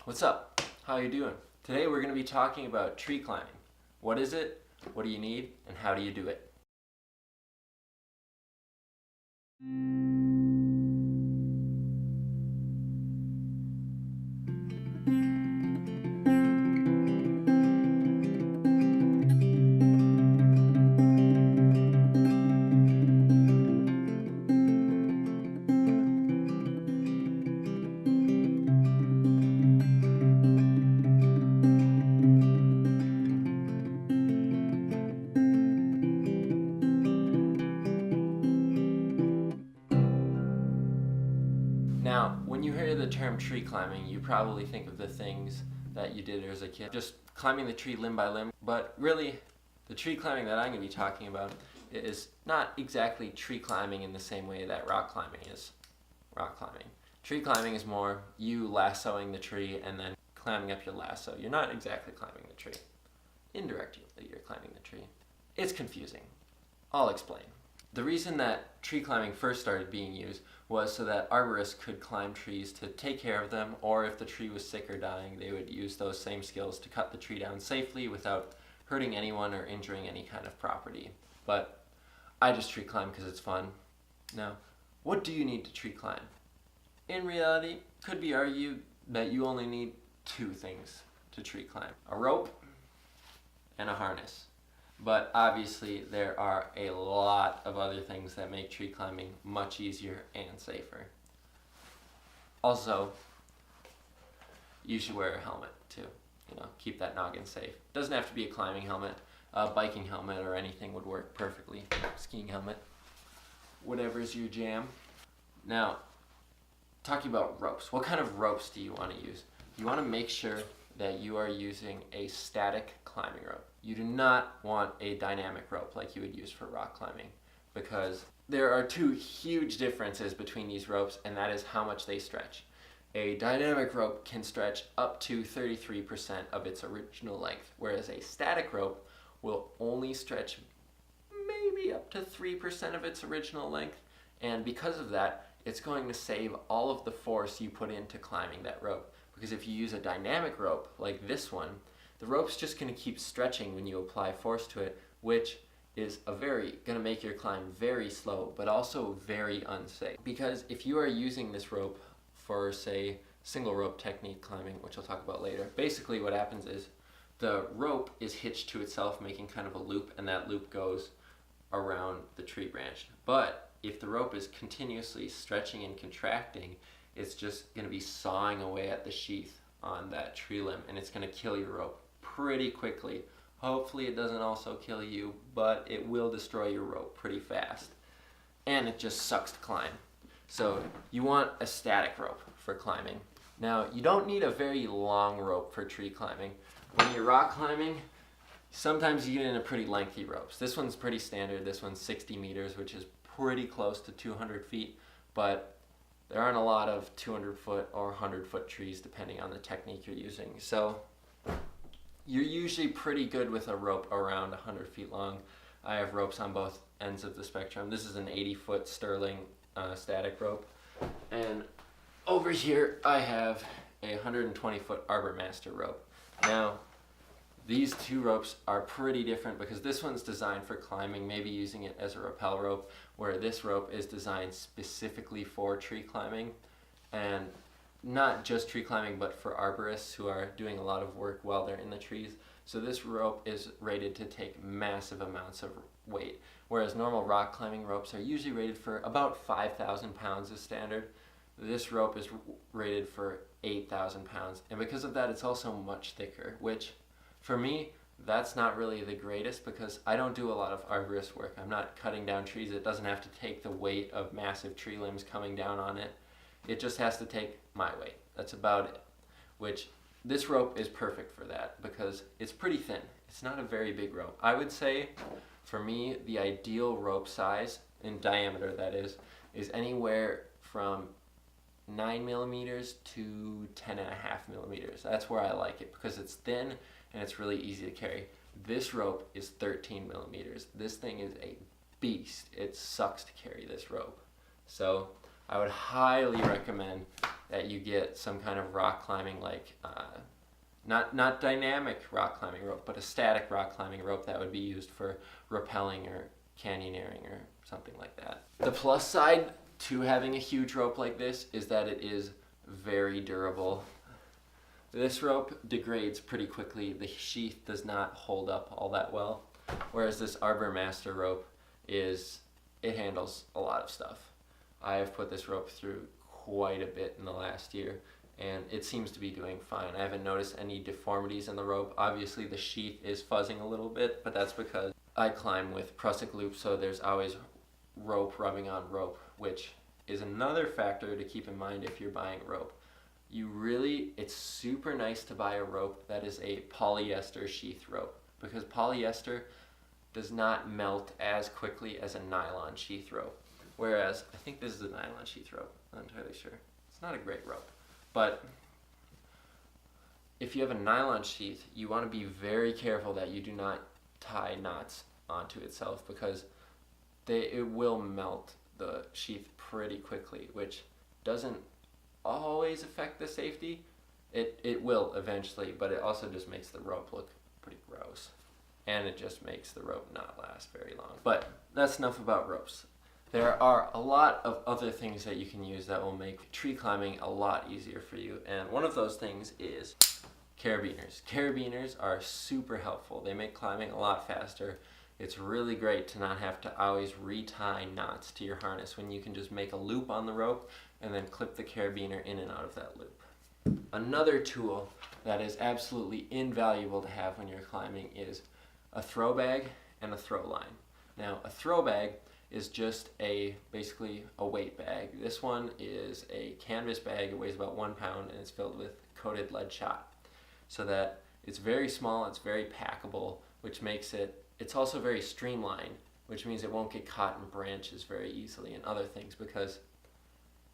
What's up? How you doing? Today we're going to be talking about tree climbing. What is it? What do you need? And how do you do it? Now, when you hear the term tree climbing, you probably think of the things that you did as a kid, just climbing the tree limb by limb. But really, the tree climbing that I'm going to be talking about is not exactly tree climbing in the same way that rock climbing is rock climbing. Tree climbing is more you lassoing the tree and then climbing up your lasso. You're not exactly climbing the tree. Indirectly, you're climbing the tree. It's confusing. I'll explain. The reason that tree climbing first started being used was so that arborists could climb trees to take care of them, or if the tree was sick or dying, they would use those same skills to cut the tree down safely without hurting anyone or injuring any kind of property. But I just tree climb because it's fun. Now, what do you need to tree climb? In reality, it could be argued that you only need two things to tree climb: a rope and a harness. But obviously there are a lot of other things that make tree climbing much easier and safer. Also, you should wear a helmet too. Keep that noggin safe. Doesn't have to be a climbing helmet. A biking helmet or anything would work perfectly. Skiing helmet. Whatever's your jam. Now, talking about ropes. What kind of ropes do you want to use? You want to make sure that you are using a static climbing rope. You do not want a dynamic rope like you would use for rock climbing, because there are two huge differences between these ropes, and that is how much they stretch. A dynamic rope can stretch up to 33% of its original length, whereas a static rope will only stretch maybe up to 3% of its original length, and because of that, it's going to save all of the force you put into climbing that rope. Because if you use a dynamic rope like this one, the rope's just going to keep stretching when you apply force to it, which is going to make your climb very slow, but also very unsafe. Because if you are using this rope for, say, single rope technique climbing, which I'll talk about later, basically what happens is the rope is hitched to itself, making kind of a loop, and that loop goes around the tree branch. But if the rope is continuously stretching and contracting, it's just going to be sawing away at the sheath on that tree limb, and it's going to kill your rope pretty quickly. Hopefully it doesn't also kill you, but it will destroy your rope pretty fast. And it just sucks to climb. So you want a static rope for climbing. Now, you don't need a very long rope for tree climbing. When you're rock climbing, sometimes you get into pretty lengthy ropes. This one's pretty standard. This one's 60 meters, which is pretty close to 200 feet, but there aren't a lot of 200-foot or 100-foot trees depending on the technique you're using. So you're usually pretty good with a rope around 100 feet long. I have ropes on both ends of the spectrum. This is an 80-foot Sterling static rope. And over here I have a 120-foot Arbor Master rope. Now, these two ropes are pretty different because this one's designed for climbing, maybe using it as a rappel rope, where this rope is designed specifically for tree climbing. And not just tree climbing, but for arborists who are doing a lot of work while they're in the trees. So this rope is rated to take massive amounts of weight, whereas normal rock climbing ropes are usually rated for about 5,000 pounds as standard. This rope is rated for 8,000 pounds, and because of that, it's also much thicker, which for me, that's not really the greatest because I don't do a lot of arborist work. I'm not cutting down trees. It doesn't have to take the weight of massive tree limbs coming down on it. It just has to take my weight. That's about it. Which this rope is perfect for that because it's pretty thin. It's not a very big rope. I would say for me, the ideal rope size, in diameter that is anywhere from 9 millimeters to 10.5 millimeters. That's where I like it because it's thin and it's really easy to carry. This rope is 13 millimeters. This thing is a beast. It sucks to carry this rope. So I would highly recommend that you get some kind of rock climbing, like not dynamic rock climbing rope, but a static rock climbing rope that would be used for rappelling or canyoneering or something like that. The plus side to having a huge rope like this is that it is very durable. This rope degrades pretty quickly. The sheath does not hold up all that well, whereas this Arbor Master rope it handles a lot of stuff. I have put this rope through quite a bit in the last year, and it seems to be doing fine. I haven't noticed any deformities in the rope. Obviously the sheath is fuzzing a little bit, but that's because I climb with Prusik loops, so there's always rope rubbing on rope, which is another factor to keep in mind if you're buying rope. It's super nice to buy a rope that is a polyester sheath rope, because polyester does not melt as quickly as a nylon sheath rope. Whereas, I think this is a nylon sheath rope, I'm not entirely sure. It's not a great rope. But if you have a nylon sheath, you want to be very careful that you do not tie knots onto itself, because it will melt the sheath pretty quickly, which doesn't always affect the safety. It will eventually, but it also just makes the rope look pretty gross. And it just makes the rope not last very long. But that's enough about ropes. There are a lot of other things that you can use that will make tree climbing a lot easier for you. And one of those things is carabiners. Carabiners are super helpful. They make climbing a lot faster. It's really great to not have to always retie knots to your harness when you can just make a loop on the rope and then clip the carabiner in and out of that loop. Another tool that is absolutely invaluable to have when you're climbing is a throw bag and a throw line. Now, a throw bag is just basically a weight bag. This one is a canvas bag. It weighs about 1 pound and it's filled with coated lead shot, so that it's very small, it's very packable, which makes it's also very streamlined, which means it won't get caught in branches very easily and other things, because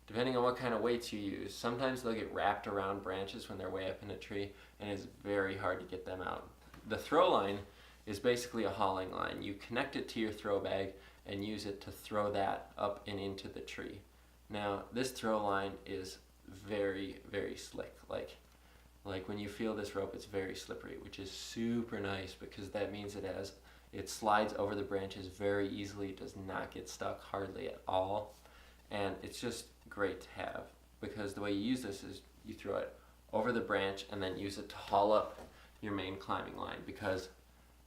depending on what kind of weights you use, sometimes they'll get wrapped around branches when they're way up in a tree, and it's very hard to get them out. The throw line is basically a hauling line. You connect it to your throw bag and use it to throw that up and into the tree. Now, this throw line is very, very slick. Like when you feel this rope, it's very slippery, which is super nice, because that means it slides over the branches very easily. It does not get stuck hardly at all. And it's just great to have, because the way you use this is you throw it over the branch and then use it to haul up your main climbing line, because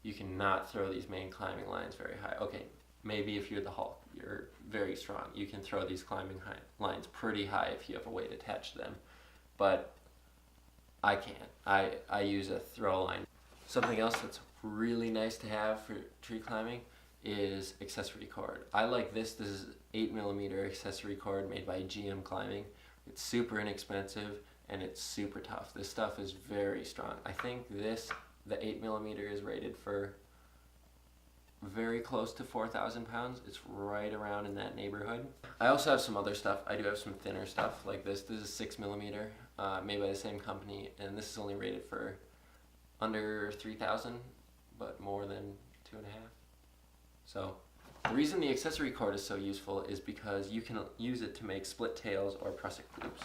you cannot throw these main climbing lines very high. Okay, maybe if you're the Hulk, you're very strong. You can throw these climbing lines pretty high if you have a weight attached to them. But I can't. I use a throw line. Something else that's really nice to have for tree climbing is accessory cord. I like this. This is 8mm accessory cord made by GM Climbing. It's super inexpensive and it's super tough. This stuff is very strong. I think the 8mm is rated for very close to 4,000 pounds. It's right around in that neighborhood. I also have some other stuff. I do have some thinner stuff like this. This is 6mm, made by the same company, and this is only rated for under 3,000, but more than 2.5. So the reason the accessory cord is so useful is because you can use it to make split tails or Prusik loops,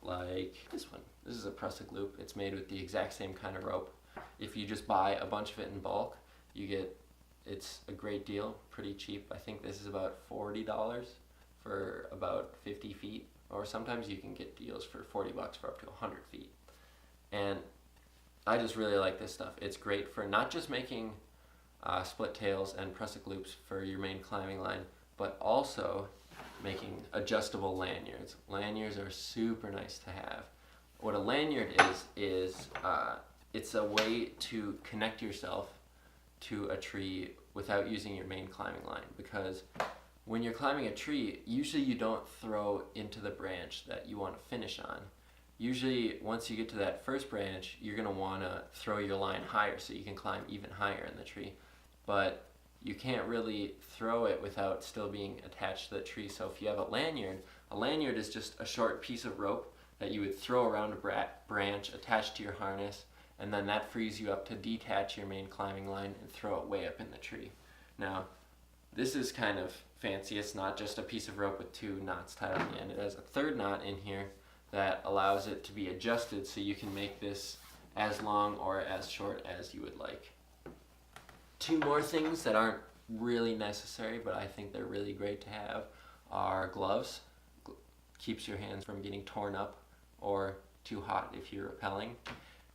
like this one. This is a Prusik loop. It's made with the exact same kind of rope. If you just buy a bunch of it in bulk, it's a great deal, pretty cheap. I think this is about $40 for about 50 feet, or sometimes you can get deals for $40 for up to 100 feet. And I just really like this stuff. It's great for not just making split tails and Prusik loops for your main climbing line, but also making adjustable lanyards. Lanyards are super nice to have. What a lanyard is it's a way to connect yourself to a tree without using your main climbing line, because when you're climbing a tree, usually you don't throw into the branch that you want to finish on. Usually once you get to that first branch, you're going to want to throw your line higher so you can climb even higher in the tree. But you can't really throw it without still being attached to the tree. So if you have a lanyard is just a short piece of rope that you would throw around a branch attached to your harness, and then that frees you up to detach your main climbing line and throw it way up in the tree. Now, this is kind of fancy. It's not just a piece of rope with 2 knots tied on the end. It has a third knot in here that allows it to be adjusted so you can make this as long or as short as you would like. Two more things that aren't really necessary, but I think they're really great to have, are gloves. Keeps your hands from getting torn up or too hot if you're rappelling.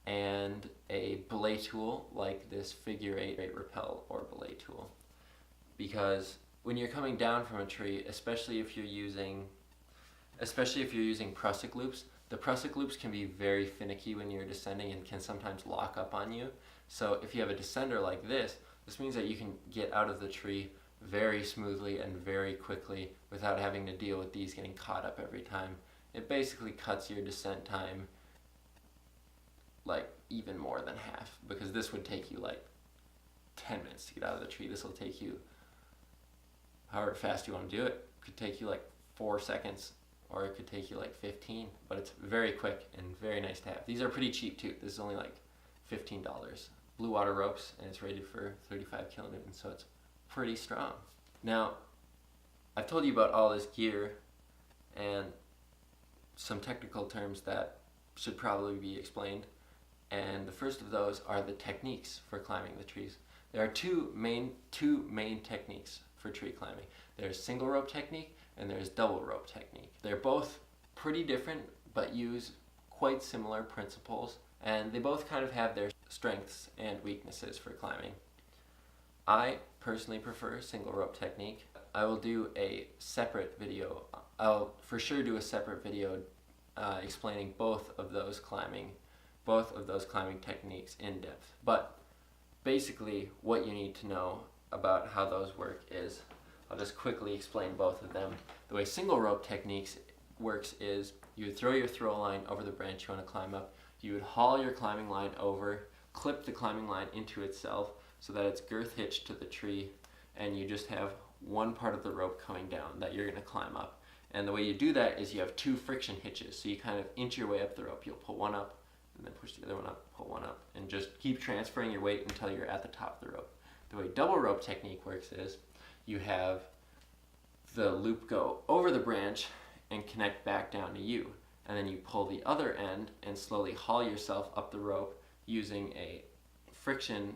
And a belay tool like this figure 8 rappel or belay tool. Because when you're coming down from a tree, especially if you're using prusik loops, the prusik loops can be very finicky when you're descending and can sometimes lock up on you. So if you have a descender like this means that you can get out of the tree very smoothly and very quickly without having to deal with these getting caught up every time. It basically cuts your descent time like even more than half, because this would take you like 10 minutes to get out of the tree. This will take you however fast you want to do it. It could take you like 4 seconds, or it could take you like 15, but it's very quick and very nice to have. These are pretty cheap too. This is only like $15. Blue Water ropes, and it's rated for 35 kilonewtons, so it's pretty strong. Now, I've told you about all this gear and some technical terms that should probably be explained, and the first of those are the techniques for climbing the trees. There are two main techniques for tree climbing. There's single rope technique and there's double rope technique. They're both pretty different but use quite similar principles, and they both kind of have their strengths and weaknesses for climbing. I personally prefer single rope technique. I will do a separate video. I'll for sure do a separate video explaining both of those climbing techniques in depth. But basically what you need to know about how those work is, I'll just quickly explain both of them. The way single rope techniques works is you would throw your throw line over the branch you want to climb up. You would haul your climbing line over, clip the climbing line into itself so that it's girth hitched to the tree, and you just have one part of the rope coming down that you're going to climb up. And the way you do that is you have two friction hitches, so you kind of inch your way up the rope. You'll pull one up and then push the other one up, pull one up, and just keep transferring your weight until you're at the top of the rope. The way double rope technique works is you have the loop go over the branch and connect back down to you, and then you pull the other end and slowly haul yourself up the rope using a friction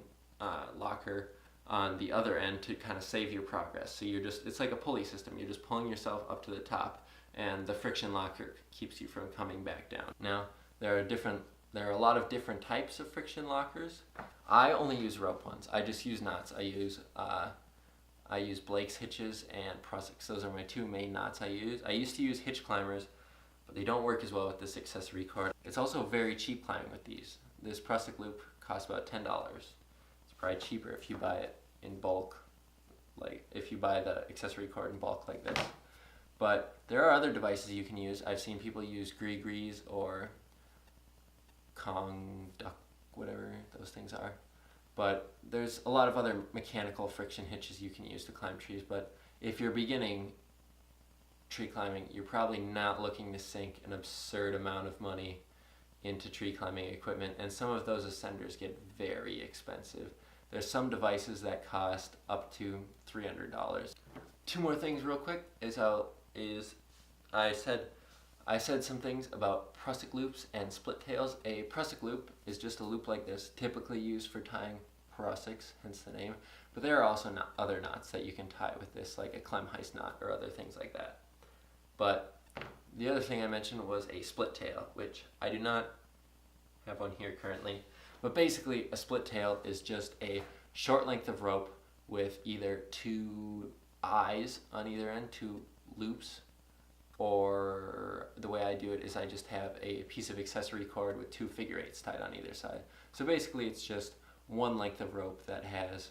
locker on the other end to kind of save your progress. So it's like a pulley system. You're just pulling yourself up to the top, and the friction locker keeps you from coming back down. Now, there are a lot of different types of friction lockers. I only use rope ones. I just use knots. I use Blake's hitches and Prusiks. Those are my two main knots I use. I used to use hitch climbers, but they don't work as well with this accessory cord. It's also very cheap climbing with these. This Prusik loop costs about $10. It's probably cheaper if you buy it in bulk, like if you buy the accessory cord in bulk like this. But there are other devices you can use. I've seen people use Gree-Grees or Kong Duck, whatever those things are. But there's a lot of other mechanical friction hitches you can use to climb trees. But if you're beginning tree climbing, you're probably not looking to sink an absurd amount of money into tree climbing equipment, and some of those ascenders get very expensive. There's some devices that cost up to $300. Two more things real quick I said some things about Prusik loops and split tails. A Prusik loop is just a loop like this, typically used for tying Prusiks, hence the name. But there are also other knots that you can tie with this, like a Clem Heist knot or other things like that. But the other thing I mentioned was a split tail, which I do not have one here currently. But basically, a split tail is just a short length of rope with either two eyes on either end, two loops, or the way I do it is I just have a piece of accessory cord with two figure eights tied on either side. So basically it's just one length of rope that has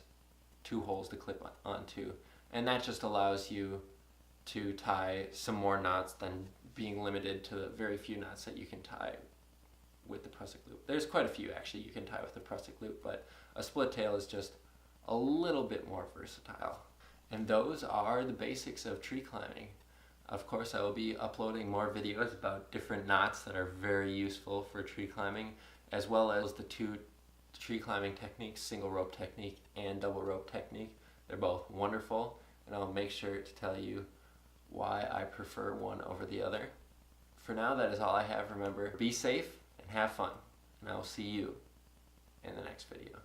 two holes to clip onto, and that just allows you to tie some more knots than being limited to the very few knots that you can tie with the Prusik loop. There's quite a few actually you can tie with the Prusik loop, but a split tail is just a little bit more versatile. And those are the basics of tree climbing. Of course, I will be uploading more videos about different knots that are very useful for tree climbing, as well as the two tree climbing techniques, single rope technique and double rope technique. They're both wonderful, and I'll make sure to tell you why I prefer one over the other. For now, that is all I have. Remember, be safe and have fun. And I will see you in the next video.